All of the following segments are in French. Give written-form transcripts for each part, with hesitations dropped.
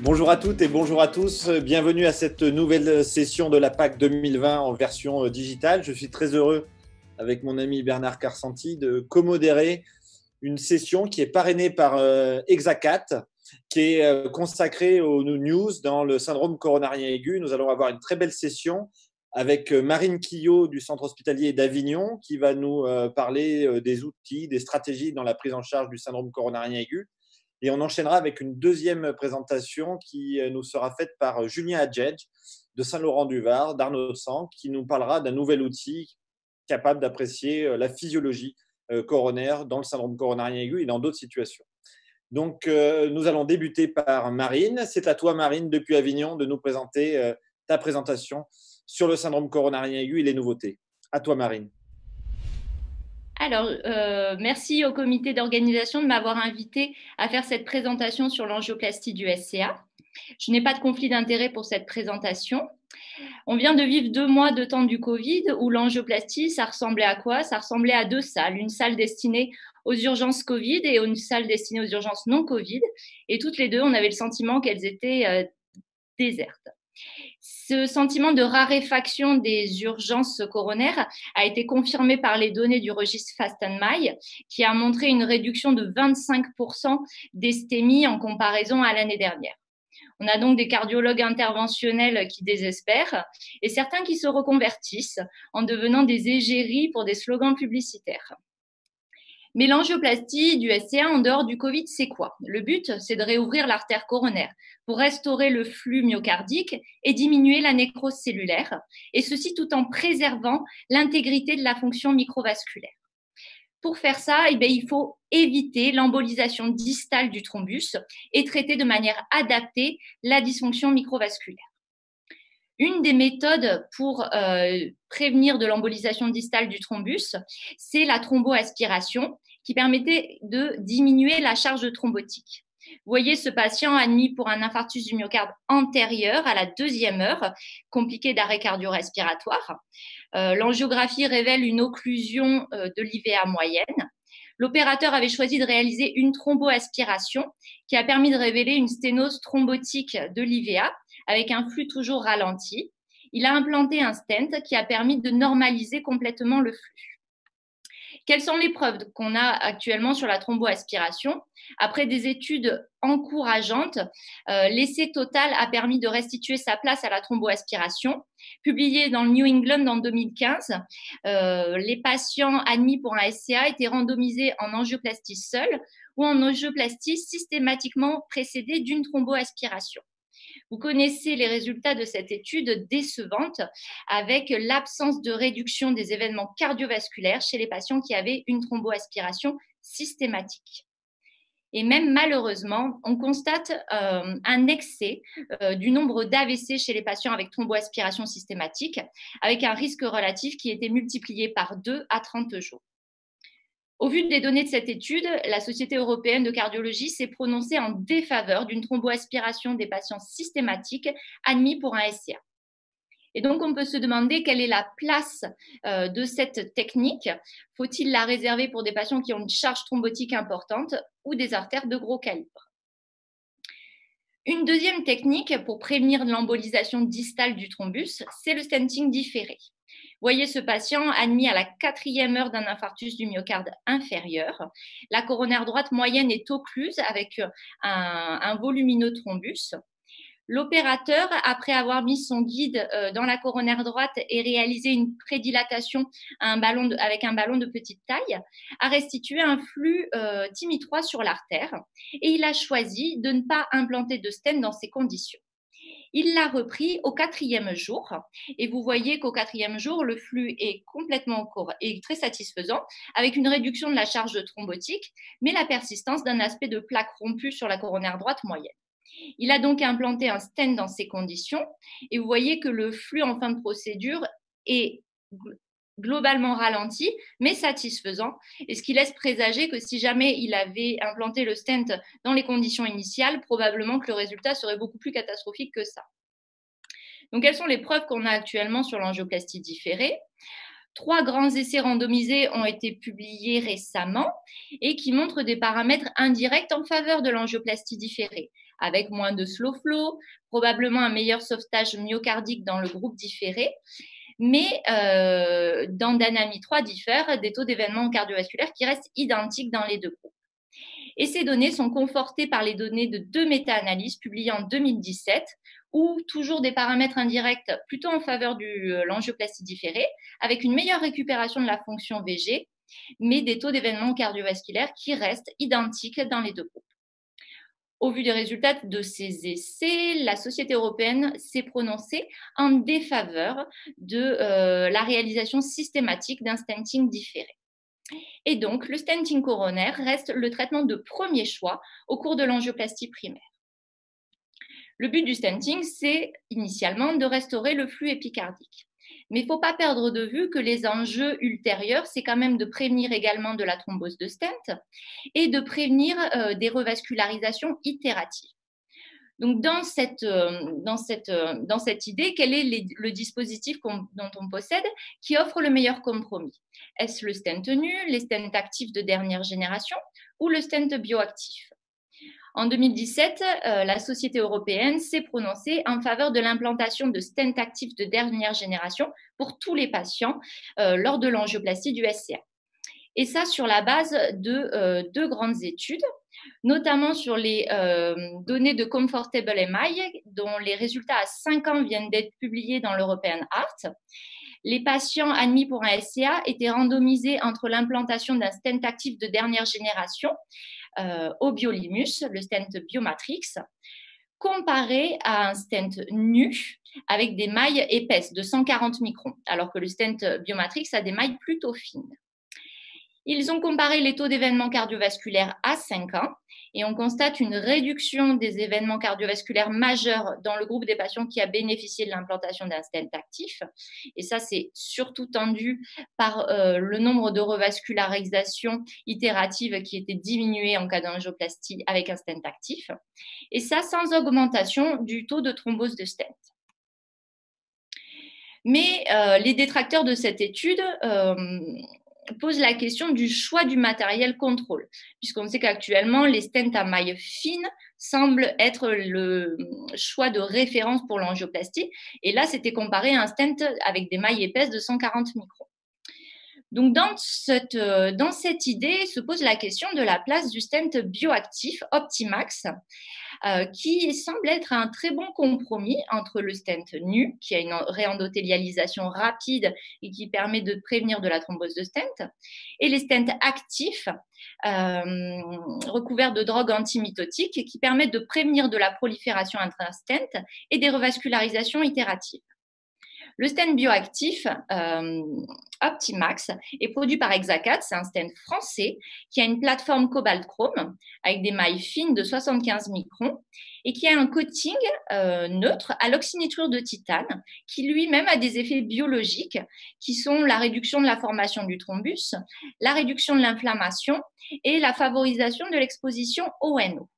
Bonjour à toutes et bonjour à tous. Bienvenue à cette nouvelle session de la PAC 2020 en version digitale. Je suis très heureux, avec mon ami Bernard Carsanti, de co-modérer une session qui est parrainée par Exacat, qui est consacrée aux news dans le syndrome coronarien aigu. Nous allons avoir une très belle session avec Marine Quillot du Centre hospitalier d'Avignon qui va nous parler des outils, des stratégies dans la prise en charge du syndrome coronarien aigu. Et on enchaînera avec une deuxième présentation qui nous sera faite par Julien Adjedj de Saint-Laurent-du-Var, d'Arnaud Sang, qui nous parlera d'un nouvel outil capable d'apprécier la physiologie coronaire dans le syndrome coronarien aigu et dans d'autres situations. Donc, nous allons débuter par Marine. C'est à toi, Marine, depuis Avignon, de nous présenter ta présentation sur le syndrome coronarien aigu et les nouveautés. À toi, Marine. Alors, merci au comité d'organisation de m'avoir invité à faire cette présentation sur l'angioplastie du SCA. Je n'ai pas de conflit d'intérêt pour cette présentation. On vient de vivre 2 mois de temps du Covid où l'angioplastie, ça ressemblait à quoi? Ça ressemblait à 2 salles, une salle destinée aux urgences Covid et une salle destinée aux urgences non Covid. Et toutes les deux, on avait le sentiment qu'elles étaient désertes. Ce sentiment de raréfaction des urgences coronaires a été confirmé par les données du registre Fast and My, qui a montré une réduction de 25% d'STEMI en comparaison à l'année dernière. On a donc des cardiologues interventionnels qui désespèrent et certains qui se reconvertissent en devenant des égéries pour des slogans publicitaires. Mais l'angioplastie du SCA en dehors du Covid, c'est quoi? Le but, c'est de réouvrir l'artère coronaire pour restaurer le flux myocardique et diminuer la nécrose cellulaire, et ceci tout en préservant l'intégrité de la fonction microvasculaire. Pour faire ça, il faut éviter l'embolisation distale du thrombus et traiter de manière adaptée la dysfonction microvasculaire. Une des méthodes pour prévenir de l'embolisation distale du thrombus, c'est la thromboaspiration qui permettait de diminuer la charge thrombotique. Vous voyez ce patient admis pour un infarctus du myocarde antérieur à la 2e heure, compliqué d'arrêt cardio-respiratoire. L'angiographie révèle une occlusion de l'IVA moyenne. L'opérateur avait choisi de réaliser une thromboaspiration qui a permis de révéler une sténose thrombotique de l'IVA avec un flux toujours ralenti. Il a implanté un stent qui a permis de normaliser complètement le flux. Quelles sont les preuves qu'on a actuellement sur la thromboaspiration? Après des études encourageantes, l'essai total a permis de restituer sa place à la thromboaspiration. Publié dans le New England en 2015, les patients admis pour un SCA étaient randomisés en angioplastie seule ou en angioplastie systématiquement précédée d'une thromboaspiration. Vous connaissez les résultats de cette étude décevante avec l'absence de réduction des événements cardiovasculaires chez les patients qui avaient une thromboaspiration systématique. Et même malheureusement, on constate un excès du nombre d'AVC chez les patients avec thromboaspiration systématique, avec un risque relatif qui était multiplié par 2 à 30 jours. Au vu des données de cette étude, la Société européenne de cardiologie s'est prononcée en défaveur d'une thromboaspiration des patients systématiques admis pour un SCA. Et donc, on peut se demander quelle est la place de cette technique. Faut-il la réserver pour des patients qui ont une charge thrombotique importante ou des artères de gros calibre? Une deuxième technique pour prévenir l'embolisation distale du thrombus, c'est le stenting différé. Voyez ce patient admis à la 4e heure d'un infarctus du myocarde inférieur. La coronaire droite moyenne est occluse avec un volumineux thrombus. L'opérateur, après avoir mis son guide dans la coronaire droite et réalisé une prédilatation avec un ballon de petite taille, a restitué un flux Timi3 sur l'artère et il a choisi de ne pas implanter de stent dans ces conditions. Il l'a repris au 4e jour et vous voyez qu'au 4e jour, le flux est très satisfaisant avec une réduction de la charge thrombotique, mais la persistance d'un aspect de plaque rompue sur la coronaire droite moyenne. Il a donc implanté un stent dans ces conditions et vous voyez que le flux en fin de procédure est globalement ralenti, mais satisfaisant, et ce qui laisse présager que si jamais il avait implanté le stent dans les conditions initiales, probablement que le résultat serait beaucoup plus catastrophique que ça. Donc, quelles sont les preuves qu'on a actuellement sur l'angioplastie différée? 3 grands essais randomisés ont été publiés récemment et qui montrent des paramètres indirects en faveur de l'angioplastie différée, avec moins de slow flow, probablement un meilleur sauvetage myocardique dans le groupe différé, mais dans Dynamic 3 diffère des taux d'événements cardiovasculaires qui restent identiques dans les deux groupes. Et ces données sont confortées par les données de 2 méta-analyses publiées en 2017, où toujours des paramètres indirects plutôt en faveur de l'angioplastie différée, avec une meilleure récupération de la fonction VG, mais des taux d'événements cardiovasculaires qui restent identiques dans les deux groupes. Au vu des résultats de ces essais, la Société européenne s'est prononcée en défaveur de la réalisation systématique d'un stenting différé. Et donc, le stenting coronaire reste le traitement de premier choix au cours de l'angioplastie primaire. Le but du stenting, c'est initialement de restaurer le flux épicardique. Mais il ne faut pas perdre de vue que les enjeux ultérieurs, c'est quand même de prévenir également de la thrombose de stent et de prévenir des revascularisations itératives. Donc, dans cette idée, quel est le dispositif dont on possède qui offre le meilleur compromis? Est-ce le stent nu, les stents actifs de dernière génération ou le stent bioactif? En 2017, la Société européenne s'est prononcée en faveur de l'implantation de stents actifs de dernière génération pour tous les patients lors de l'angioplastie du SCA. Et ça sur la base de 2 grandes études, notamment sur les données de Comfortable MI, dont les résultats à 5 ans viennent d'être publiés dans l'European Heart. Les patients admis pour un SCA étaient randomisés entre l'implantation d'un stent actif de dernière génération au Biolimus, le stent Biomatrix, comparé à un stent nu avec des mailles épaisses de 140 microns, alors que le stent Biomatrix a des mailles plutôt fines. Ils ont comparé les taux d'événements cardiovasculaires à 5 ans et on constate une réduction des événements cardiovasculaires majeurs dans le groupe des patients qui a bénéficié de l'implantation d'un stent actif. Et ça, c'est surtout tendu par le nombre de revascularisations itératives qui étaient diminuées en cas d'angioplastie avec un stent actif. Et ça, sans augmentation du taux de thrombose de stent. Mais les détracteurs de cette étude pose la question du choix du matériel contrôle, puisqu'on sait qu'actuellement, les stents à mailles fines semblent être le choix de référence pour l'angioplastie. Et là, c'était comparé à un stent avec des mailles épaisses de 140 microns. Donc, dans cette idée, se pose la question de la place du stent bioactif Optimax, qui semble être un très bon compromis entre le stent nu, qui a une réendothélialisation rapide et qui permet de prévenir de la thrombose de stent, et les stents actifs recouverts de drogues antimitotiques qui permettent de prévenir de la prolifération intra-stent et des revascularisations itératives. Le stent bioactif Optimax est produit par Exacat, c'est un stent français qui a une plateforme cobalt chrome avec des mailles fines de 75 microns et qui a un coating neutre à l'oxynitrure de titane qui lui-même a des effets biologiques qui sont la réduction de la formation du thrombus, la réduction de l'inflammation et la favorisation de l'exposition au NO.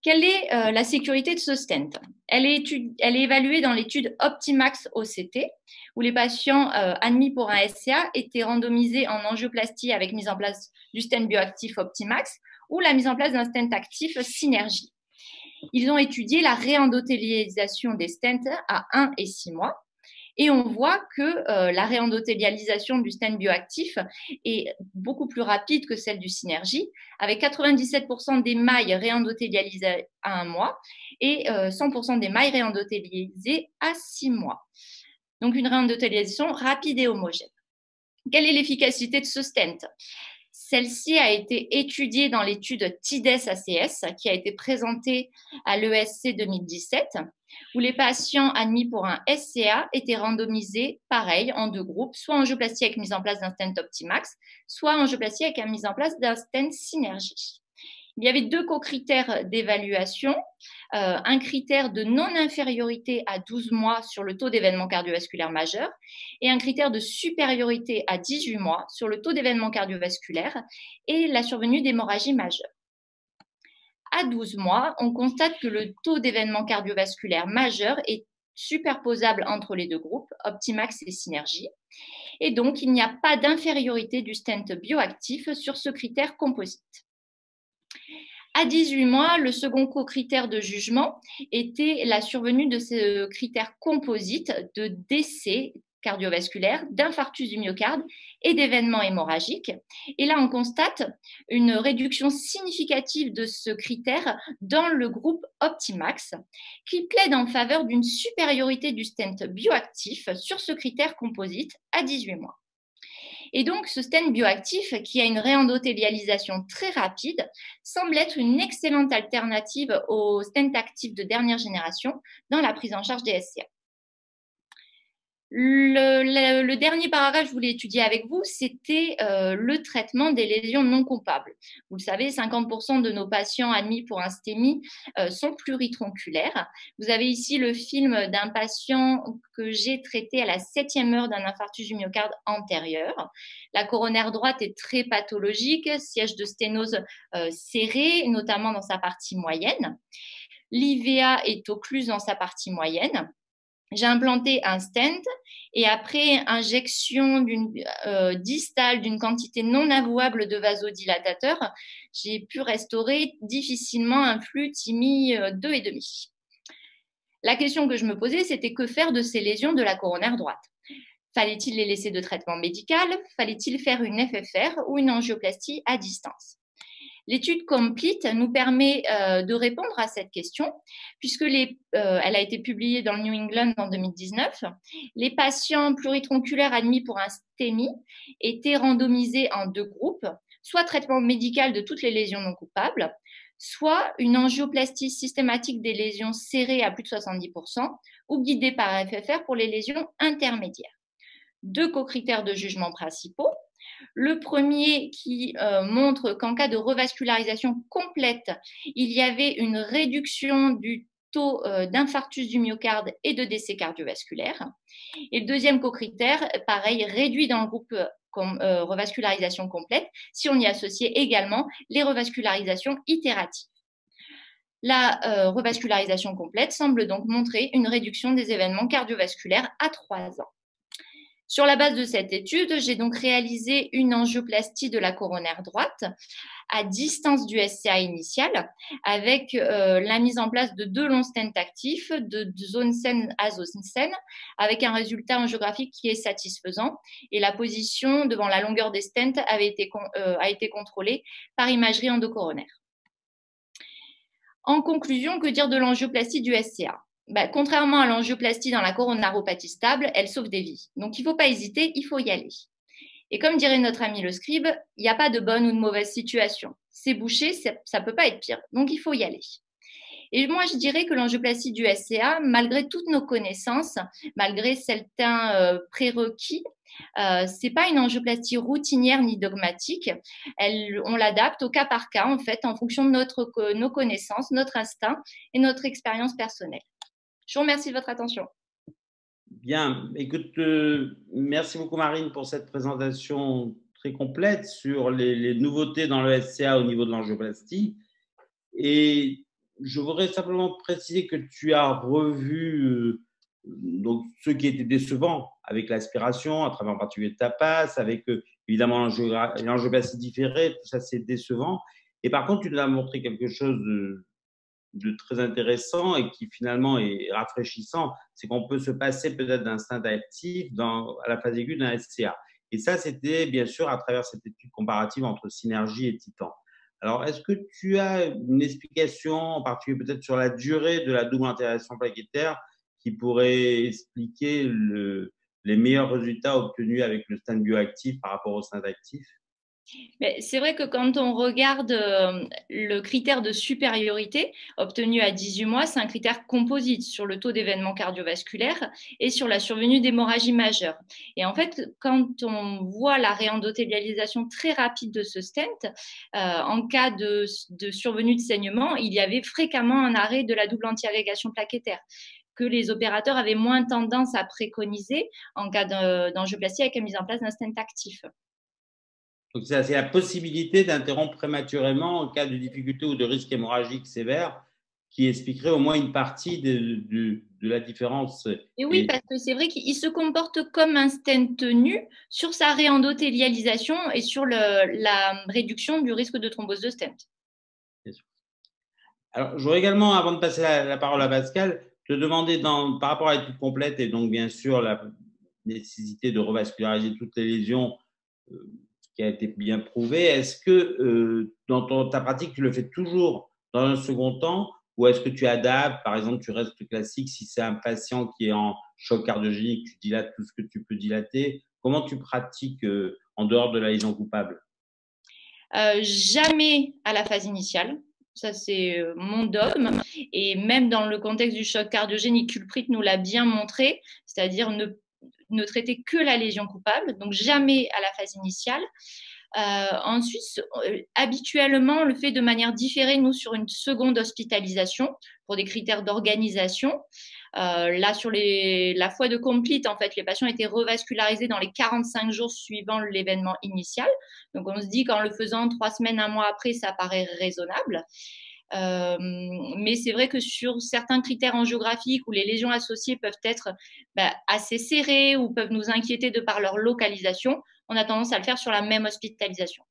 Quelle est la sécurité de ce stent? Elle est évaluée dans l'étude Optimax OCT, où les patients admis pour un SCA étaient randomisés en angioplastie avec mise en place du stent bioactif Optimax ou la mise en place d'un stent actif Synergie. Ils ont étudié la réendothélialisation des stents à 1 et 6 mois. Et on voit que la réendothélialisation du stent bioactif est beaucoup plus rapide que celle du Synergie, avec 97% des mailles réendothélialisées à 1 mois et 100% des mailles réendothélialisées à 6 mois. Donc, une réendothélialisation rapide et homogène. Quelle est l'efficacité de ce stent? Celle-ci a été étudiée dans l'étude TIDES-ACS qui a été présentée à l'ESC 2017, où les patients admis pour un SCA étaient randomisés, pareil, en 2 groupes, soit angioplastie avec mise en place d'un stent Optimax, soit angioplastie avec la mise en place d'un stent Synergie. Il y avait 2 co-critères d'évaluation, un critère de non-infériorité à 12 mois sur le taux d'événements cardiovasculaires majeurs et un critère de supériorité à 18 mois sur le taux d'événements cardiovasculaires et la survenue d'hémorragie majeure. À 12 mois, on constate que le taux d'événements cardiovasculaires majeurs est superposable entre les 2 groupes, Optimax et Synergie. Et donc, il n'y a pas d'infériorité du stent bioactif sur ce critère composite. À 18 mois, le second co-critère de jugement était la survenue de ce critère composite de décès cardiovasculaire, d'infarctus du myocarde et d'événements hémorragiques. Et là, on constate une réduction significative de ce critère dans le groupe Optimax, qui plaide en faveur d'une supériorité du stent bioactif sur ce critère composite à 18 mois. Et donc, ce stent bioactif, qui a une réendothélialisation très rapide, semble être une excellente alternative au stent actif de dernière génération dans la prise en charge des SCA. Le dernier paragraphe que je voulais étudier avec vous, c'était le traitement des lésions non coupables. Vous le savez, 50% de nos patients admis pour un STEMI sont pluritronculaires. Vous avez ici le film d'un patient que j'ai traité à la 7e heure d'un infarctus du myocarde antérieur. La coronaire droite est très pathologique, siège de sténose serré, notamment dans sa partie moyenne. L'IVA est occluse dans sa partie moyenne. J'ai implanté un stent et après injection distale d'une quantité non avouable de vasodilatateurs, j'ai pu restaurer difficilement un flux TIMI 2,5. La question que je me posais, c'était que faire de ces lésions de la coronaire droite? Fallait-il les laisser de traitement médical? Fallait-il faire une FFR ou une angioplastie à distance? L'étude Complete nous permet de répondre à cette question, puisque elle a été publiée dans le New England en 2019. Les patients pluritronculaires admis pour un STEMI étaient randomisés en 2 groupes, soit traitement médical de toutes les lésions non coupables, soit une angioplastie systématique des lésions serrées à plus de 70%, ou guidée par FFR pour les lésions intermédiaires. 2 co-critères de jugement principaux. Le premier qui montre qu'en cas de revascularisation complète, il y avait une réduction du taux d'infarctus du myocarde et de décès cardiovasculaire. Et le deuxième co-critère, pareil, réduit dans le groupe revascularisation complète si on y associait également les revascularisations itératives. La revascularisation complète semble donc montrer une réduction des événements cardiovasculaires à 3 ans. Sur la base de cette étude, j'ai donc réalisé une angioplastie de la coronaire droite à distance du SCA initial avec la mise en place de 2 longs stents actifs de zone saine à zone saine avec un résultat angiographique qui est satisfaisant et la position devant la longueur des stents a été contrôlée par imagerie endocoronaire. En conclusion, que dire de l'angioplastie du SCA? Contrairement à l'angioplastie dans la coronaropathie stable, elle sauve des vies. Donc, il ne faut pas hésiter, il faut y aller. Et comme dirait notre ami le scribe, il n'y a pas de bonne ou de mauvaise situation. C'est bouché, ça ne peut pas être pire. Donc, il faut y aller. Et moi, je dirais que l'angioplastie du SCA, malgré toutes nos connaissances, malgré certains prérequis, ce n'est pas une angioplastie routinière ni dogmatique. On l'adapte au cas par cas, en fait, en fonction de nos connaissances, notre instinct et notre expérience personnelle. Je vous remercie de votre attention. Bien, écoute, merci beaucoup Marine pour cette présentation très complète sur les nouveautés dans le SCA au niveau de l'angioplastie. Et je voudrais simplement préciser que tu as revu donc, ce qui était décevant avec l'aspiration, à travers en particulier TAPAS, avec évidemment l'angioplastie différée, tout ça c'est décevant. Et par contre, tu nous as montré quelque chose de très intéressant et qui finalement est rafraîchissant, c'est qu'on peut se passer peut-être d'un stent actif à la phase aiguë d'un SCA. Et ça, c'était bien sûr à travers cette étude comparative entre Synergie et Titan. Alors, est-ce que tu as une explication, en particulier peut-être sur la durée de la double intégration plaquettaire, qui pourrait expliquer les meilleurs résultats obtenus avec le stent bioactif par rapport au stent actif? C'est vrai que quand on regarde le critère de supériorité obtenu à 18 mois, c'est un critère composite sur le taux d'événements cardiovasculaires et sur la survenue d'hémorragie majeure. Et en fait, quand on voit la réendothélialisation très rapide de ce stent, en cas de survenue de saignement, il y avait fréquemment un arrêt de la double antiagrégation plaquettaire que les opérateurs avaient moins tendance à préconiser en cas d'angioplastie avec la mise en place d'un stent actif. Donc, c'est la possibilité d'interrompre prématurément en cas de difficulté ou de risque hémorragique sévère qui expliquerait au moins une partie de la différence. Et oui, parce que c'est vrai qu'il se comporte comme un stent nu sur sa réendothélialisation et sur la réduction du risque de thrombose de stent. Alors, j'aurais également, avant de passer la parole à Pascal, te demander par rapport à l'étude complète et donc bien sûr la nécessité de revasculariser toutes les lésions qui a été bien prouvé. Est-ce que dans ta pratique, tu le fais toujours dans un second temps ou est-ce que tu adaptes? Par exemple, tu restes classique si c'est un patient qui est en choc cardiogénique, tu dilates tout ce que tu peux dilater. Comment tu pratiques en dehors de la lésion coupable? Jamais à la phase initiale. Ça, c'est mon dogme. Et même dans le contexte du choc cardiogénique, Culprit nous l'a bien montré, c'est-à-dire ne traiter que la lésion coupable, donc jamais à la phase initiale. Ensuite, habituellement, on le fait de manière différée, nous, sur une seconde hospitalisation pour des critères d'organisation. Là, sur la fois de complete, en fait, les patients étaient revascularisés dans les 45 jours suivant l'événement initial. Donc, on se dit qu'en le faisant 3 semaines, un mois après, ça paraît raisonnable. Mais c'est vrai que sur certains critères angiographiques où les lésions associées peuvent être assez serrées ou peuvent nous inquiéter de par leur localisation, on a tendance à le faire sur la même hospitalisation.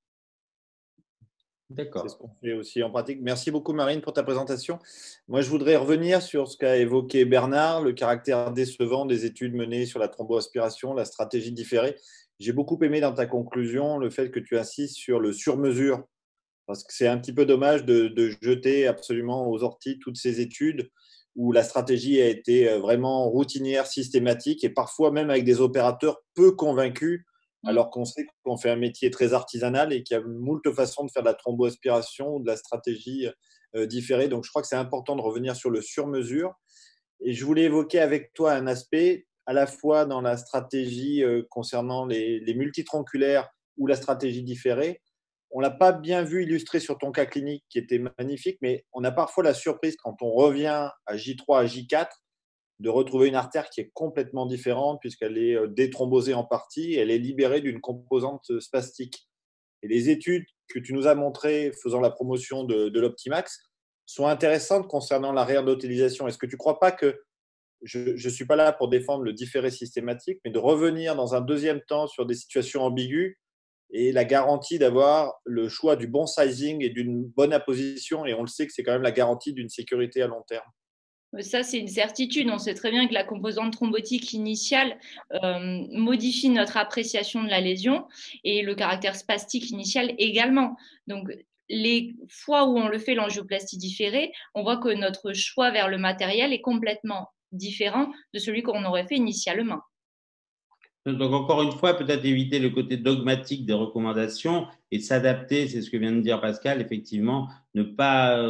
D'accord. C'est ce qu'on fait aussi en pratique. Merci beaucoup, Marine, pour ta présentation. Moi, je voudrais revenir sur ce qu'a évoqué Bernard, le caractère décevant des études menées sur la thromboaspiration, la stratégie différée. J'ai beaucoup aimé dans ta conclusion le fait que tu insistes sur le sur-mesure, parce que c'est un petit peu dommage de jeter absolument aux orties toutes ces études où la stratégie a été vraiment routinière, systématique et parfois même avec des opérateurs peu convaincus, alors qu'on sait qu'on fait un métier très artisanal et qu'il y a moult façons de faire de la thromboaspiration ou de la stratégie différée. Donc, je crois que c'est important de revenir sur le sur-mesure. Et je voulais évoquer avec toi un aspect à la fois dans la stratégie concernant les multitronculaires ou la stratégie différée. On ne l'a pas bien vu illustré sur ton cas clinique qui était magnifique, mais on a parfois la surprise quand on revient à J3, à J4, de retrouver une artère qui est complètement différente puisqu'elle est déthrombosée en partie, elle est libérée d'une composante spastique. Et les études que tu nous as montrées faisant la promotion de l'Optimax sont intéressantes concernant la réendothélisation. Est-ce que tu ne crois pas que je ne suis pas là pour défendre le différé systématique, mais de revenir dans un deuxième temps sur des situations ambiguës et la garantie d'avoir le choix du bon sizing et d'une bonne apposition, et on le sait que c'est quand même la garantie d'une sécurité à long terme. Ça, c'est une certitude. On sait très bien que la composante thrombotique initiale modifie notre appréciation de la lésion et le caractère spastique initial également. Donc, les fois où on le fait l'angioplastie différée, on voit que notre choix vers le matériel est complètement différent de celui qu'on aurait fait initialement. Donc, encore une fois, peut-être éviter le côté dogmatique des recommandations et s'adapter, c'est ce que vient de dire Pascal, effectivement, ne pas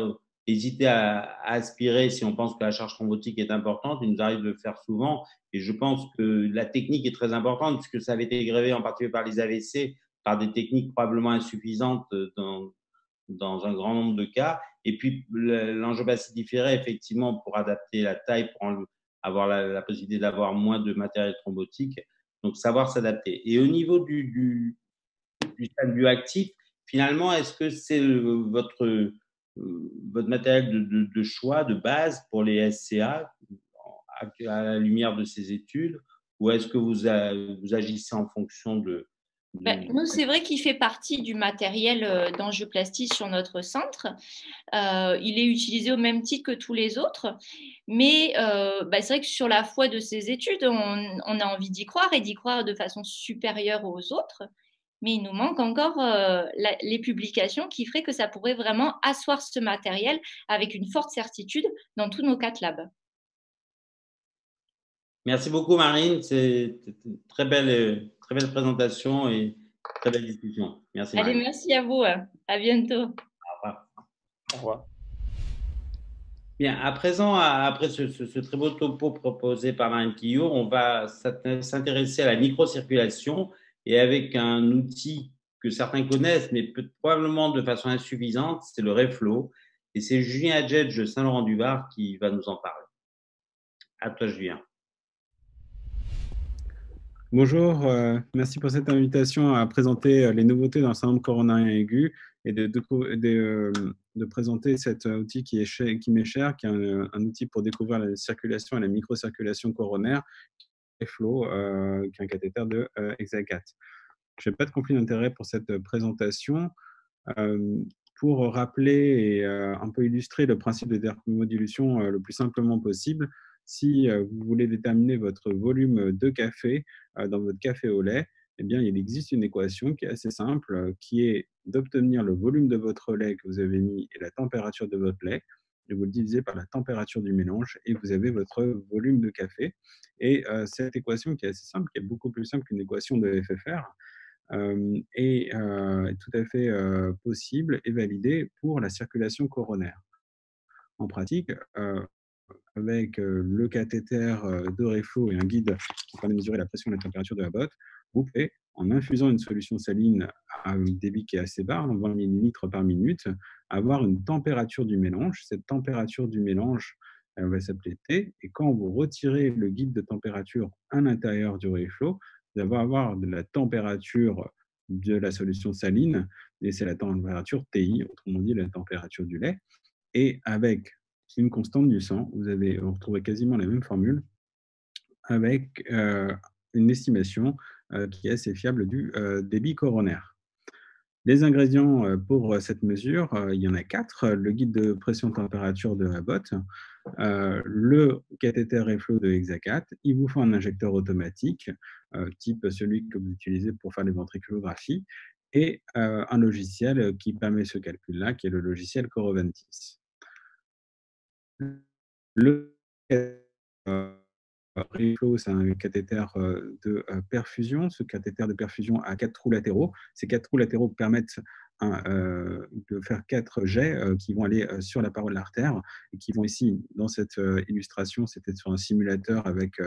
hésiter à aspirer si on pense que la charge thrombotique est importante. Il nous arrive de le faire souvent et je pense que la technique est très importante puisque ça avait été grévé en particulier par les AVC, par des techniques probablement insuffisantes dans un grand nombre de cas. Et puis, l'angioplastie différée, effectivement, pour adapter la taille, pour avoir la possibilité d'avoir moins de matériel thrombotique. Donc, savoir s'adapter. Et au niveau du stade bioactif, finalement, est-ce que c'est votre matériel de choix, de base pour les SCA à la lumière de ces études ou est-ce que vous agissez en fonction Nous, c'est vrai qu'il fait partie du matériel d'angioplastie sur notre centre. Il est utilisé au même titre que tous les autres. Mais c'est vrai que sur la foi de ces études, on a envie d'y croire et d'y croire de façon supérieure aux autres. Mais il nous manque encore les publications qui feraient que ça pourrait vraiment asseoir ce matériel avec une forte certitude dans tous nos cath labs. Merci beaucoup, Marine. C'est une très belle présentation et très belle discussion. Merci, Marine. Allez, merci à vous. À bientôt. Au revoir. Au revoir. Bien, à présent, après ce très beau topo proposé par Marine Quillot, on va s'intéresser à la microcirculation et avec un outil que certains connaissent, mais probablement de façon insuffisante, c'est le Reflow. Et c'est Julien Adjedge de Saint-Laurent-du-Var qui va nous en parler. À toi, Julien. Bonjour, merci pour cette invitation à présenter les nouveautés dans le syndrome coronarien aigu. et de présenter cet outil qui m'est cher, qui est un outil pour découvrir la circulation et la microcirculation coronaire, Flow, qui est un cathéter de Hexacat. Je n'ai pas de conflit d'intérêt pour cette présentation. Pour rappeler et un peu illustrer le principe de thermodilation le plus simplement possible, si vous voulez déterminer votre volume de café dans votre café au lait, eh bien, il existe une équation qui est assez simple, qui est d'obtenir le volume de votre lait que vous avez mis et la température de votre lait, et vous le divisez par la température du mélange, et vous avez votre volume de café. Et cette équation qui est assez simple, qui est beaucoup plus simple qu'une équation de FFR, est tout à fait possible et validée pour la circulation coronaire. En pratique, avec le cathéter de Reflow et un guide qui permet de mesurer la pression et la température de la botte, vous pouvez, en infusant une solution saline à un débit qui est assez bas, 20 ml par minute, avoir une température du mélange. Cette température du mélange va s'appeler T, et quand vous retirez le guide de température à l'intérieur du Reflow, vous allez avoir de la température de la solution saline, et c'est la température TI, autrement dit la température du lait, et avec une constante du sang, vous retrouvez quasiment la même formule avec une estimation qui est assez fiable du débit coronaire. Les ingrédients pour cette mesure, il y en a 4. Le guide de pression-température de Abbott, le cathéter Reflow de Hexacat. Il vous faut un injecteur automatique, type celui que vous utilisez pour faire les ventriculographies, et un logiciel qui permet ce calcul-là, qui est le logiciel Corovantis. Le Reflow, c'est un cathéter de perfusion. Ce cathéter de perfusion a 4 trous latéraux. Ces 4 trous latéraux permettent de faire 4 jets qui vont aller sur la paroi de l'artère et qui vont ici, dans cette illustration, c'était sur un simulateur avec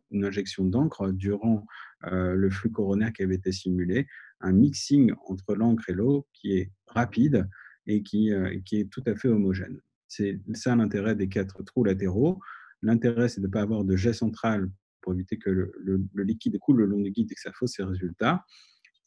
une injection d'encre durant le flux coronaire qui avait été simulé, un mixing entre l'encre et l'eau qui est rapide et qui est tout à fait homogène. C'est ça l'intérêt des 4 trous latéraux. L'intérêt, c'est de ne pas avoir de jet central pour éviter que le liquide coule le long du guide et que ça fausse ses résultats.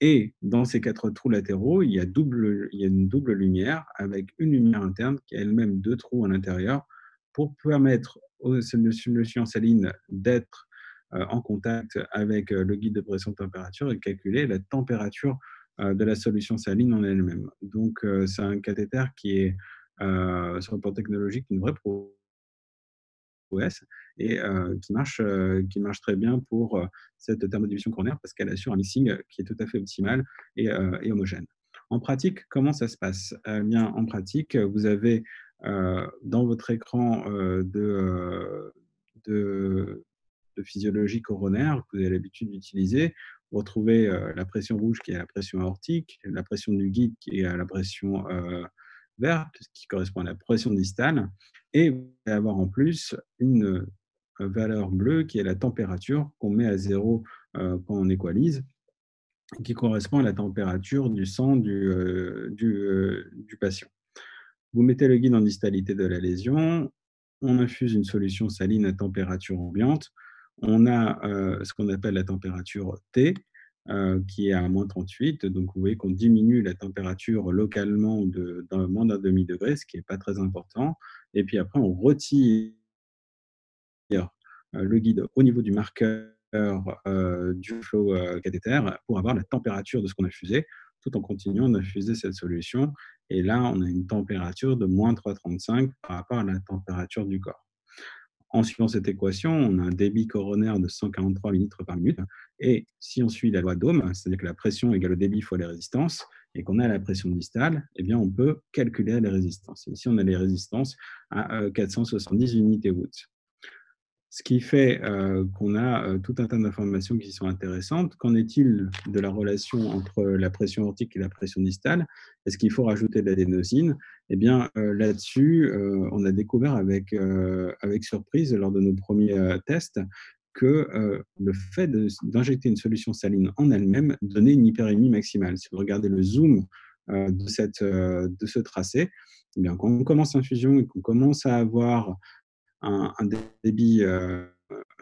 Et dans ces 4 trous latéraux, il y a une double lumière avec une lumière interne qui a elle-même 2 trous à l'intérieur pour permettre aux solutions salines d'être en contact avec le guide de pression-température et calculer la température de la solution saline en elle-même. Donc, c'est un cathéter qui est, sur le plan technologique, une vraie prouesse et qui marche très bien pour cette thermodilation coronaire parce qu'elle assure un mixing qui est tout à fait optimal et homogène. En pratique, comment ça se passe? Bien, en pratique, vous avez dans votre écran de physiologie coronaire que vous avez l'habitude d'utiliser, vous retrouvez la pression rouge qui est la pression aortique, la pression du guide qui est la pression verte qui correspond à la pression distale, et vous allez avoir en plus une valeur bleue qui est la température qu'on met à 0 quand on équalise, qui correspond à la température du sang du patient. Vous mettez le guide en distalité de la lésion, on infuse une solution saline à température ambiante, on a ce qu'on appelle la température T, qui est à moins 38. Donc, vous voyez qu'on diminue la température localement de moins d'un demi-degré, ce qui n'est pas très important. Et puis après, on retire le guide au niveau du marqueur du flow cathéter pour avoir la température de ce qu'on a infusé, tout en continuant d'infuser cette solution. Et là, on a une température de moins 3,35 par rapport à la température du corps. En suivant cette équation, on a un débit coronaire de 143 ml par minute. Et si on suit la loi d'Ohm, c'est-à-dire que la pression égale le débit fois les résistances, et qu'on a la pression distale, eh bien, on peut calculer les résistances. Et ici, on a les résistances à 470 unités Woods. Ce qui fait qu'on a tout un tas d'informations qui sont intéressantes. Qu'en est-il de la relation entre la pression aortique et la pression distale? Est-ce qu'il faut rajouter de l'adénosine? Eh bien, là-dessus, on a découvert avec surprise lors de nos premiers tests que le fait d'injecter une solution saline en elle-même donnait une hyperémie maximale. Si vous regardez le zoom de ce tracé, eh bien, quand on commence l'infusion et qu'on commence à avoir un débit,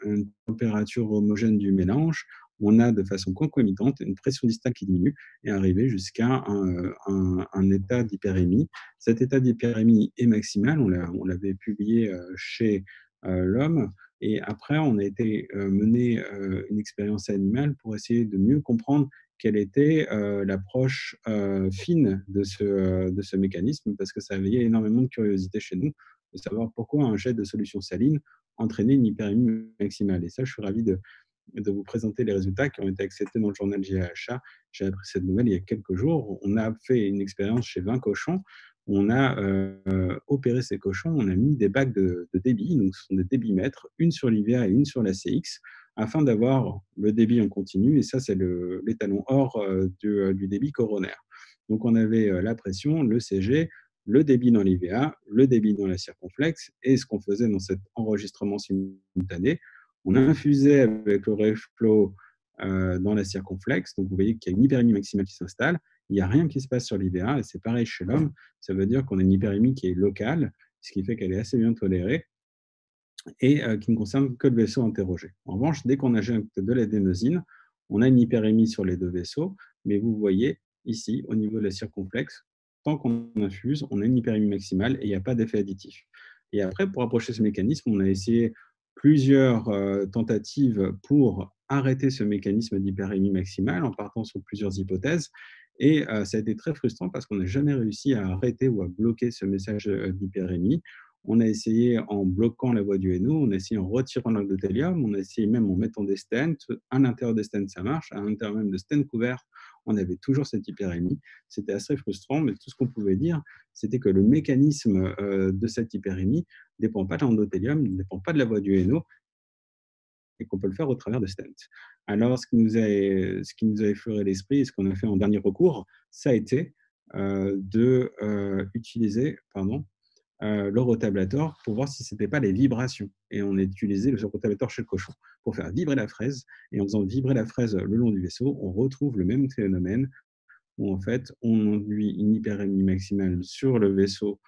une température homogène du mélange, on a de façon concomitante une pression distale qui diminue et arriver jusqu'à un état d'hyperémie. Cet état d'hyperémie est maximal, on l'avait publié chez l'homme, et après on a été mener une expérience animale pour essayer de mieux comprendre quelle était l'approche fine de ce mécanisme, parce que ça avait énormément de curiosité chez nous, de savoir pourquoi un jet de solution saline entraînait une hyperémie maximale. Et ça, je suis ravi de vous présenter les résultats qui ont été acceptés dans le journal JAHA. J'ai appris cette nouvelle il y a quelques jours. On a fait une expérience chez 20 cochons. On a opéré ces cochons, on a mis des bagues de débit, donc ce sont des débitmètres, une sur l'IVA et une sur la CX, afin d'avoir le débit en continu, et ça c'est l'étalon or du débit coronaire. Donc on avait la pression, le CG, le débit dans l'IVA, le débit dans la circonflexe, et ce qu'on faisait dans cet enregistrement simultané, on infusait avec le reflow dans la circonflexe, donc vous voyez qu'il y a une hyperémie maximale qui s'installe, il n'y a rien qui se passe sur l'IVA, et c'est pareil chez l'homme, ça veut dire qu'on a une hyperémie qui est locale, ce qui fait qu'elle est assez bien tolérée, et qui ne concerne que le vaisseau interrogé. En revanche, dès qu'on injecte de l'adénosine, on a une hyperémie sur les deux vaisseaux, mais vous voyez ici, au niveau de la circonflexe, tant qu'on infuse, on a une hyperémie maximale et il n'y a pas d'effet additif. Et après, pour approcher ce mécanisme, on a essayé plusieurs tentatives pour arrêter ce mécanisme d'hyperémie maximale en partant sur plusieurs hypothèses. Et ça a été très frustrant parce qu'on n'a jamais réussi à arrêter ou à bloquer ce message d'hyperémie. On a essayé en bloquant la voie du NO, on a essayé en retirant l'endothélium, on a essayé même en mettant des stents. À l'intérieur des stents, ça marche. À l'intérieur même de stents couverts, on avait toujours cette hyperémie. C'était assez frustrant, mais tout ce qu'on pouvait dire, c'était que le mécanisme de cette hyperémie ne dépend pas de l'endothélium, ne dépend pas de la voie du NO, et qu'on peut le faire au travers de stents. Alors, ce qui nous a effleuré l'esprit et ce qu'on a fait en dernier recours, ça a été d'utiliser le rotablator pour voir si ce n'était pas les vibrations. Et on a utilisé le rotablator chez le cochon pour faire vibrer la fraise. Et en faisant vibrer la fraise le long du vaisseau, on retrouve le même phénomène où en fait, on induit une hyperémie maximale sur le vaisseau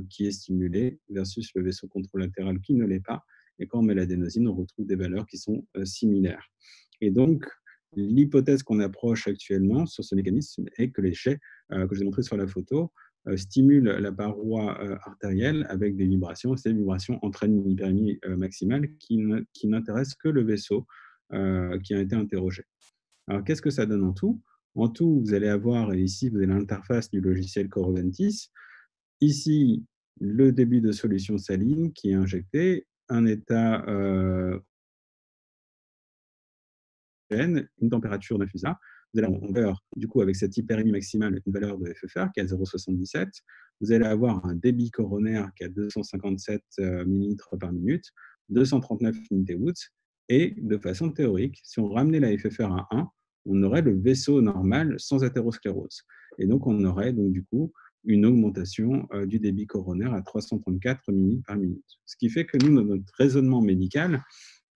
qui est stimulé versus le vaisseau controlatéral qui ne l'est pas. Et quand on met l'adénosine, on retrouve des valeurs qui sont similaires. Et donc, l'hypothèse qu'on approche actuellement sur ce mécanisme est que les jets que je vous ai montrés sur la photo stimulent la paroi artérielle avec des vibrations. Ces vibrations entraînent une hyperémie maximale qui n'intéresse que le vaisseau qui a été interrogé. Alors, qu'est-ce que ça donne en tout? En tout, vous allez avoir, et ici, vous avez l'interface du logiciel Coroventis. Ici, le débit de solution saline qui est injecté, un état une température d'infusa. Vous allez avoir, du coup, avec cette hyperémie maximale, une valeur de FFR qui est à 0,77. Vous allez avoir un débit coronaire qui est à 257 ml par minute, 239 unités Woods. Et de façon théorique, si on ramenait la FFR à 1, on aurait le vaisseau normal sans athérosclérose. Et donc, on aurait donc du coup une augmentation du débit coronaire à 334 ml par minute. Ce qui fait que nous, dans notre raisonnement médical,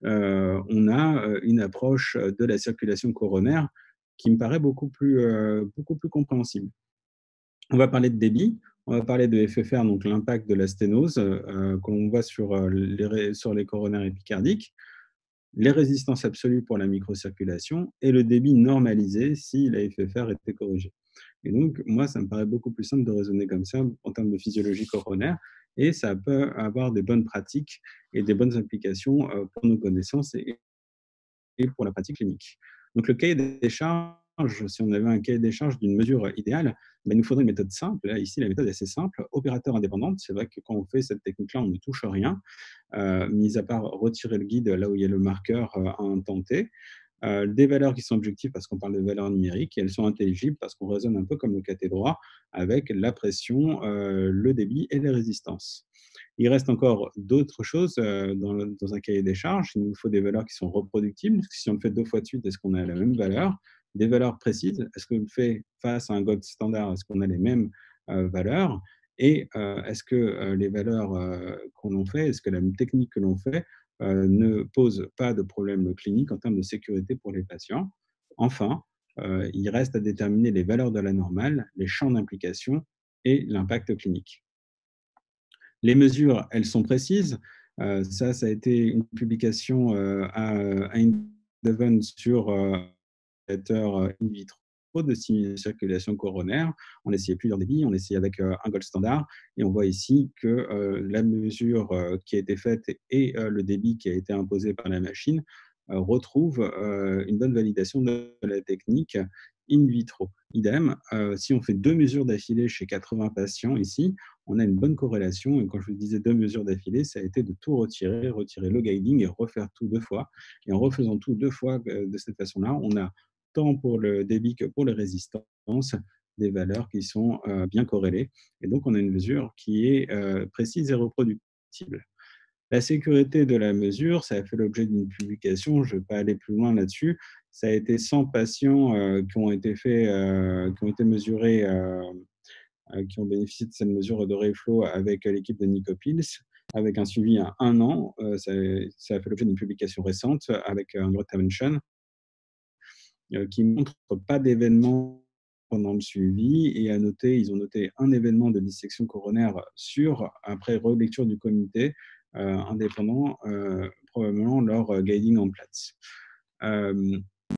on a une approche de la circulation coronaire qui me paraît beaucoup plus compréhensible. On va parler de débit, on va parler de FFR, donc l'impact de la sténose que l'on voit sur les coronaires épicardiques, les résistances absolues pour la microcirculation et le débit normalisé si la FFR était corrigée. Et donc, moi, ça me paraît beaucoup plus simple de raisonner comme ça en termes de physiologie coronaire, et ça peut avoir des bonnes pratiques et des bonnes applications pour nos connaissances et pour la pratique clinique. Donc, le cahier des charges, si on avait un cahier des charges d'une mesure idéale, il nous faudrait une méthode simple. Là, ici, la méthode est assez simple. Opérateur indépendante, c'est vrai que quand on fait cette technique-là, on ne touche rien, mis à part retirer le guide là où il y a le marqueur à un temps T. Des valeurs qui sont objectives parce qu'on parle de valeurs numériques et elles sont intelligibles parce qu'on raisonne un peu comme le caté droit avec la pression, le débit et les résistances. Il reste encore d'autres choses dans un cahier des charges. Il nous faut des valeurs qui sont reproductibles. Si on le fait 2 fois de suite, est-ce qu'on a la même valeur? Des valeurs précises. Est-ce qu'on le fait face à un gold standard? Est-ce qu'on a les mêmes valeurs? Et est-ce que les valeurs qu'on fait, est-ce que la technique que l'on fait ne pose pas de problème clinique en termes de sécurité pour les patients? Enfin, il reste à déterminer les valeurs de la normale, les champs d'implication et l'impact clinique. Les mesures, elles sont précises. Ça a été une publication à Deven sur in vitro de circulation coronaire. On essayait plusieurs débits, on essayait avec un gold standard, et on voit ici que la mesure qui a été faite et le débit qui a été imposé par la machine retrouvent une bonne validation de la technique in vitro. Idem, si on fait 2 mesures d'affilée chez 80 patients ici, on a une bonne corrélation. Et quand je vous disais 2 mesures d'affilée, ça a été de tout retirer le guiding et refaire tout 2 fois. Et en refaisant tout 2 fois de cette façon-là, on a tant pour le débit que pour les résistances, des valeurs qui sont bien corrélées. Et donc, on a une mesure qui est précise et reproductible. La sécurité de la mesure, ça a fait l'objet d'une publication, je ne vais pas aller plus loin là-dessus. Ça a été 100 patients qui ont été mesurés, qui ont bénéficié de cette mesure de Reflow avec l'équipe de Nico Pils, avec un suivi à 1 an. Ça a fait l'objet d'une publication récente avec Intervention, qui ne montre pas d'événements pendant le suivi, et ils ont noté un événement de dissection coronaire après relecture du comité indépendant, probablement leur guiding en Platts.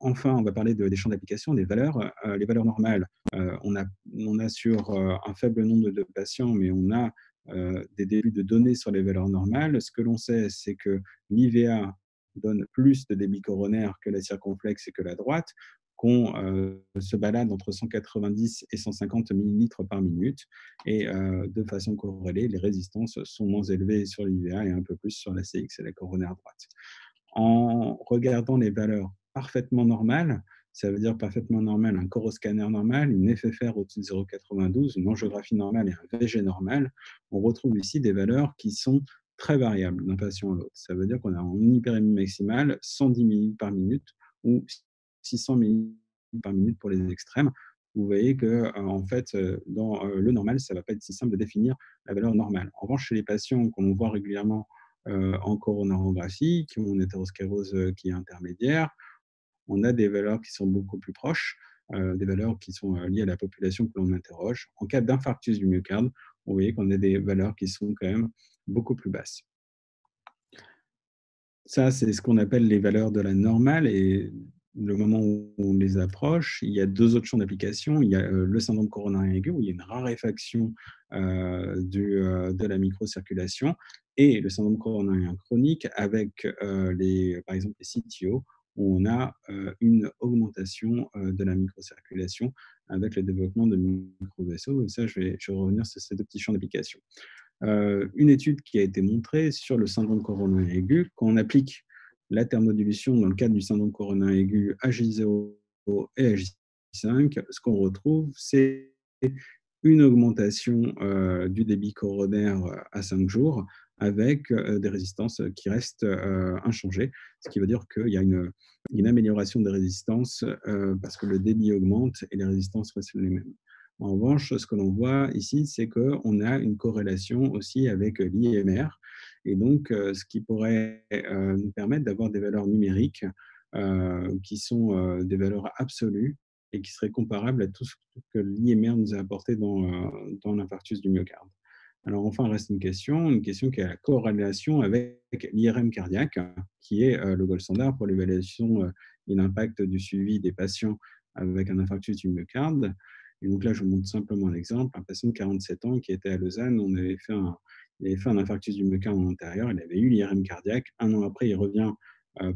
Enfin, on va parler des champs d'application, des valeurs. Les valeurs normales, on a sur un faible nombre de patients, mais on a des débuts de données sur les valeurs normales. Ce que l'on sait, c'est que l'IVA donne plus de débit coronaire que la circonflexe et que la droite, qu'on se balade entre 190 et 150 millilitres par minute. Et de façon corrélée, les résistances sont moins élevées sur l'IVA et un peu plus sur la CX et la coronaire droite. En regardant les valeurs parfaitement normales, ça veut dire parfaitement normal, un coroscanner normal, une FFR au-dessus de 0,92, une angiographie normale et un VG normal, on retrouve ici des valeurs qui sont très variables d'un patient à l'autre. Ça veut dire qu'on a en hyperémie maximale 110 millilitres par minute ou 600 millilitres par minute pour les extrêmes. Vous voyez que en fait, dans le normal, ça ne va pas être si simple de définir la valeur normale. En revanche, chez les patients qu'on voit régulièrement en coronarographie, qui ont une hétérosclérose qui est intermédiaire, on a des valeurs qui sont beaucoup plus proches, des valeurs qui sont liées à la population que l'on interroge. En cas d'infarctus du myocarde, vous voyez qu'on a des valeurs qui sont quand même beaucoup plus basses. Ça, c'est ce qu'on appelle les valeurs de la normale, et le moment où on les approche, il y a 2 autres champs d'application. Il y a le syndrome coronarien aigu, où il y a une raréfaction de la microcirculation, et le syndrome coronarien chronique avec par exemple les CTO, où on a une augmentation de la microcirculation avec le développement de microvaisseaux. Et ça, je vais revenir sur ces 2 petits champs d'application. Une étude qui a été montrée sur le syndrome coronarien aigu, quand on applique la thermodulution dans le cadre du syndrome coronarien aigu à J0 et à J5, ce qu'on retrouve, c'est une augmentation du débit coronaire à 5 jours avec des résistances qui restent inchangées, ce qui veut dire qu'il y a une amélioration des résistances parce que le débit augmente et les résistances restent les mêmes. En revanche, ce que l'on voit ici, c'est qu'on a une corrélation aussi avec l'IMR, et donc ce qui pourrait nous permettre d'avoir des valeurs numériques qui sont des valeurs absolues et qui seraient comparables à tout ce que l'IMR nous a apporté dans l'infarctus du myocarde. Alors enfin, il reste une question qui est la corrélation avec l'IRM cardiaque, qui est le gold standard pour l'évaluation et l'impact du suivi des patients avec un infarctus du myocarde. Et donc là, je vous montre simplement un exemple. Un patient de 47 ans qui était à Lausanne, il avait fait un infarctus du myocarde antérieur, il avait eu l'IRM cardiaque. 1 an après, il revient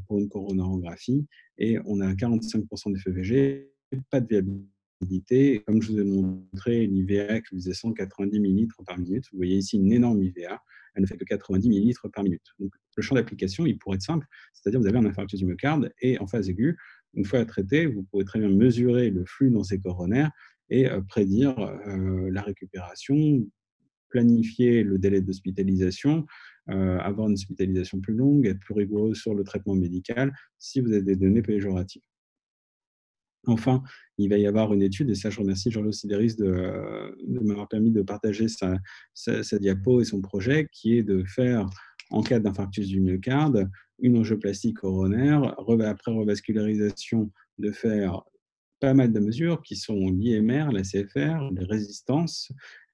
pour une coronarographie et on a 45% d'FEVG, pas de viabilité. Et comme je vous ai montré, l'IVA qui faisait 190 millilitres par minute. Vous voyez ici une énorme IVA, elle ne fait que 90 millilitres par minute. Donc le champ d'application, il pourrait être simple, c'est-à-dire vous avez un infarctus du myocarde et en phase aiguë, une fois traité, vous pouvez très bien mesurer le flux dans ces coronaires et prédire la récupération, planifier le délai d'hospitalisation, avoir une hospitalisation plus longue, être plus rigoureux sur le traitement médical si vous avez des données péjoratives. Enfin, il va y avoir une étude, et ça je remercie Giorgio Sideris de m'avoir permis de partager sa diapo et son projet, qui est de faire, en cas d'infarctus du myocarde, une angioplastie coronaire, après revascularisation, de faire pas mal de mesures qui sont l'IMR, la CFR, les résistances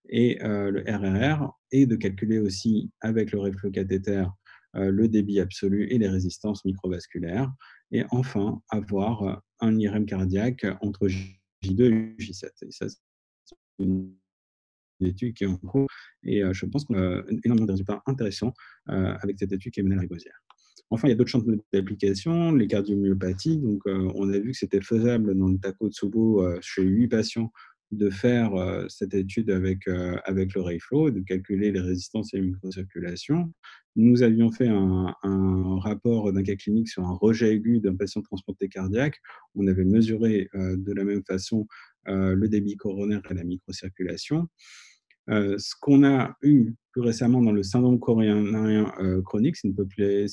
et le RRR, et de calculer aussi avec le reflux cathéter le débit absolu et les résistances microvasculaires. et enfin avoir un IRM cardiaque entre J2 et J7. Et ça, c'est une étude qui est en cours et je pense qu'on a énormément de résultats intéressants avec cette étude qui est menée à Lariboisière. Enfin, il y a d'autres champs d'application, les cardiomyopathies. Donc, on a vu que c'était faisable dans le Takotsubo chez 8 patients de faire cette étude avec le RayFlow, de calculer les résistances et les microcirculations. Nous avions fait un rapport d'un cas clinique sur un rejet aigu d'un patient transplanté cardiaque. On avait mesuré de la même façon le débit coronaire et la microcirculation. Ce qu'on a eu plus récemment dans le syndrome coronarien chronique, c'est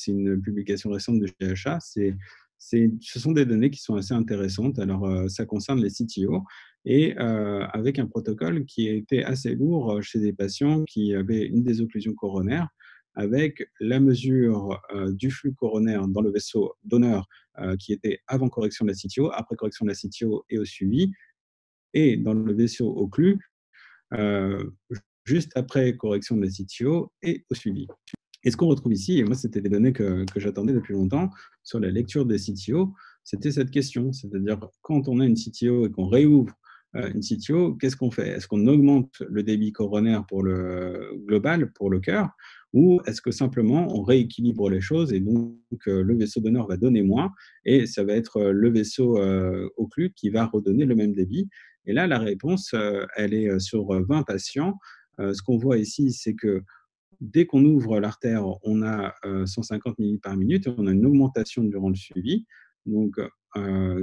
une publication récente de GHA, ce sont des données qui sont assez intéressantes. Alors, ça concerne les CTO et avec un protocole qui était assez lourd chez des patients qui avaient une désocclusion coronaire avec la mesure du flux coronaire dans le vaisseau donneur qui était avant correction de la CTO, après correction de la CTO et au suivi, et dans le vaisseau occlus, euh, juste après correction de la CTO et au suivi. Et ce qu'on retrouve ici, et moi c'était des données que j'attendais depuis longtemps, sur la lecture des CTO, c'était cette question, c'est-à-dire quand on a une CTO et qu'on réouvre une CTO, qu'est-ce qu'on fait? Est-ce qu'on augmente le débit coronaire pour le global, pour le cœur, ou est-ce que simplement on rééquilibre les choses et donc le vaisseau donneur va donner moins et ça va être le vaisseau occlus qui va redonner le même débit? Et là, la réponse, elle est sur 20 patients. Ce qu'on voit ici, c'est que dès qu'on ouvre l'artère, on a 150 millilitres par minute, on a une augmentation durant le suivi, donc,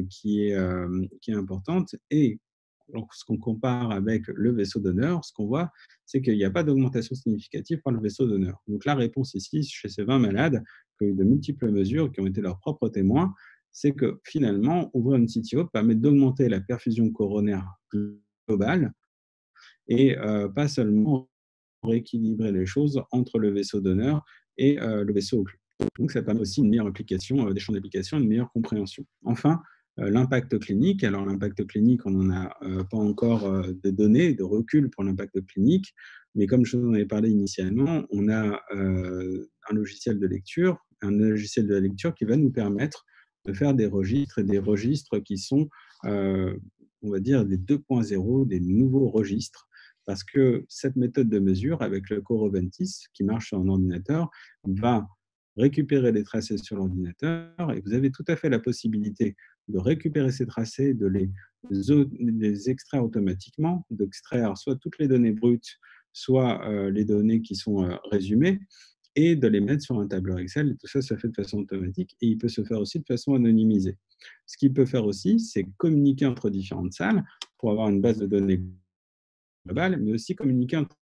qui est importante. Et lorsqu'on compare avec le vaisseau donneur, ce qu'on voit, c'est qu'il n'y a pas d'augmentation significative par le vaisseau donneur. Donc la réponse ici, chez ces 20 malades, qui ont eu de multiples mesures, qui ont été leurs propres témoins, c'est que finalement, ouvrir une CTO permet d'augmenter la perfusion coronaire globale et pas seulement rééquilibrer les choses entre le vaisseau donneur et le vaisseau occlus. Donc, ça permet aussi une meilleure application des champs d'application, une meilleure compréhension. Enfin, l'impact clinique. Alors, l'impact clinique, on n'en a pas encore de données, de recul pour l'impact clinique, mais comme je vous en avais parlé initialement, on a un logiciel de lecture, qui va nous permettre de faire des registres et des registres qui sont, on va dire, des 2.0, des nouveaux registres parce que cette méthode de mesure, avec le Coroventis, qui marche sur un ordinateur, va récupérer les tracés sur l'ordinateur et vous avez tout à fait la possibilité de récupérer ces tracés, de les extraire automatiquement, d'extraire soit toutes les données brutes, soit les données qui sont résumées, et de les mettre sur un tableur Excel. Et tout ça se fait de façon automatique et il peut se faire aussi de façon anonymisée. Ce qu'il peut faire aussi, c'est communiquer entre différentes salles pour avoir une base de données globale, mais aussi communiquer entre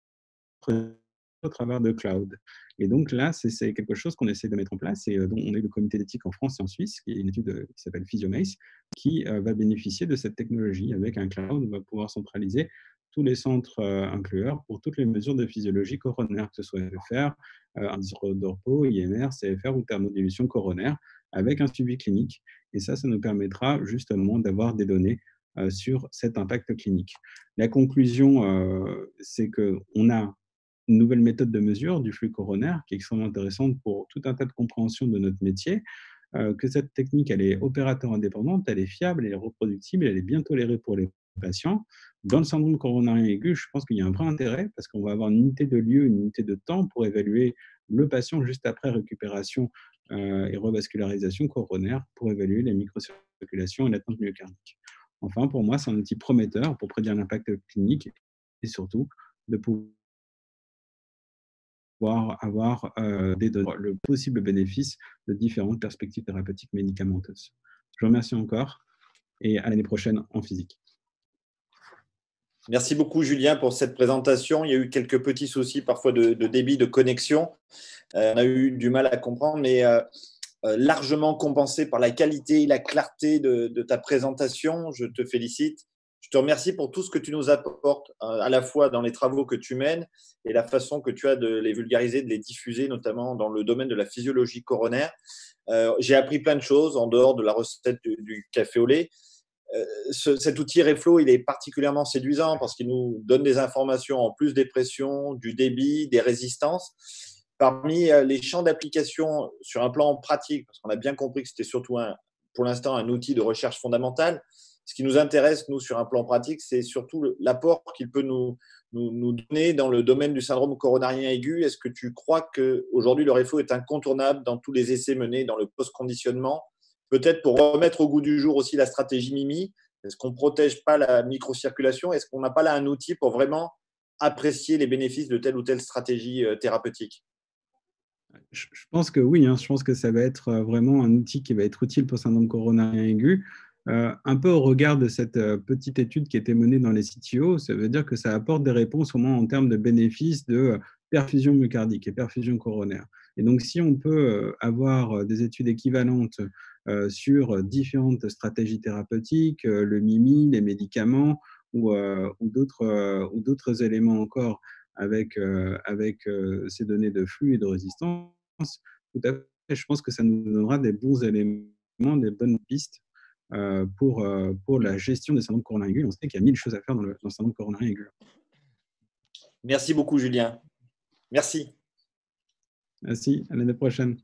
au travers de cloud. Et donc là, c'est quelque chose qu'on essaie de mettre en place et dont on est le comité d'éthique en France et en Suisse, qui est une étude qui s'appelle Physiomace, qui va bénéficier de cette technologie. Avec un cloud, on va pouvoir centraliser tous les centres inclueurs pour toutes les mesures de physiologie coronaire, que ce soit FFR, indice de repos, IMR, CFR ou thermodilution coronaire, avec un suivi clinique. Et ça nous permettra justement d'avoir des données sur cet impact clinique. La conclusion, c'est qu'on a une nouvelle méthode de mesure du flux coronaire qui est extrêmement intéressante pour tout un tas de compréhension de notre métier, que cette technique, elle est opérateur indépendante, elle est fiable, elle est reproductible, elle est bien tolérée pour les patients. Dans le syndrome coronarien aigu, je pense qu'il y a un vrai intérêt parce qu'on va avoir une unité de lieu, une unité de temps pour évaluer le patient juste après récupération et revascularisation coronaire pour évaluer la microcirculation et l'atteinte myocardique. Enfin, pour moi, c'est un outil prometteur pour prédire l'impact clinique et surtout de pouvoir avoir des données, le possible bénéfice de différentes perspectives thérapeutiques médicamenteuses. Je vous remercie encore et à l'année prochaine en physique. Merci beaucoup, Julien, pour cette présentation. Il y a eu quelques petits soucis parfois de débit, de connexion. On a eu du mal à comprendre, mais largement compensé par la qualité et la clarté de ta présentation. Je te félicite. Je te remercie pour tout ce que tu nous apportes, à la fois dans les travaux que tu mènes et la façon que tu as de les vulgariser, de les diffuser, notamment dans le domaine de la physiologie coronaire. J'ai appris plein de choses en dehors de la recette du café au lait. Cet outil RayFlow, il est particulièrement séduisant parce qu'il nous donne des informations en plus des pressions, du débit, des résistances. Parmi les champs d'application sur un plan pratique, parce qu'on a bien compris que c'était surtout pour l'instant un outil de recherche fondamentale. Ce qui nous intéresse, nous, sur un plan pratique, c'est surtout l'apport qu'il peut nous donner dans le domaine du syndrome coronarien aigu. Est-ce que tu crois qu'aujourd'hui, le REFO est incontournable dans tous les essais menés dans le post-conditionnement? Peut-être pour remettre au goût du jour aussi la stratégie MIMI. Est-ce qu'on ne protège pas la microcirculation? Est-ce qu'on n'a pas là un outil pour vraiment apprécier les bénéfices de telle ou telle stratégie thérapeutique? Je pense que oui, hein. Je pense que ça va être vraiment un outil qui va être utile pour le syndrome coronarien aigu. Un peu au regard de cette petite étude qui a été menée dans les CTO, ça veut dire que ça apporte des réponses au moins en termes de bénéfices de perfusion myocardique et perfusion coronaire. Et donc, si on peut avoir des études équivalentes sur différentes stratégies thérapeutiques, le MIMI, les médicaments ou d'autres éléments encore avec ces données de flux et de résistance, tout à fait, je pense que ça nous donnera des bons éléments, des bonnes pistes pour la gestion des syndromes coronariens aigus. On sait qu'il y a 1000 choses à faire dans le syndrome coronarien aigu. Merci beaucoup, Julien. Merci. Merci, à l'année prochaine.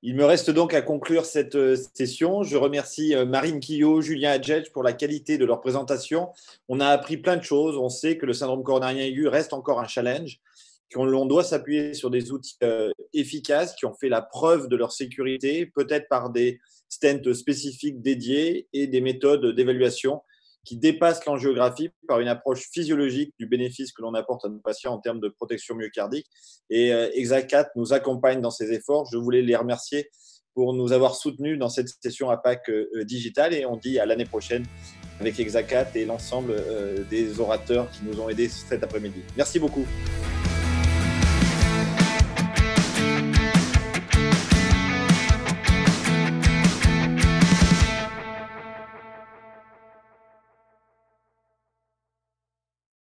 Il me reste donc à conclure cette session. Je remercie Marine Quillot, Julien Hadjedj pour la qualité de leur présentation. On a appris plein de choses. On sait que le syndrome coronarien aigu reste encore un challenge, qu'on doit s'appuyer sur des outils efficaces qui ont fait la preuve de leur sécurité, peut-être par des stents spécifiques dédiés et des méthodes d'évaluation qui dépassent l'angiographie par une approche physiologique du bénéfice que l'on apporte à nos patients en termes de protection myocardique. Et Exacat nous accompagne dans ces efforts. Je voulais les remercier pour nous avoir soutenus dans cette session APAC digitale et on dit à l'année prochaine avec Exacat et l'ensemble des orateurs qui nous ont aidés cet après-midi. Merci beaucoup.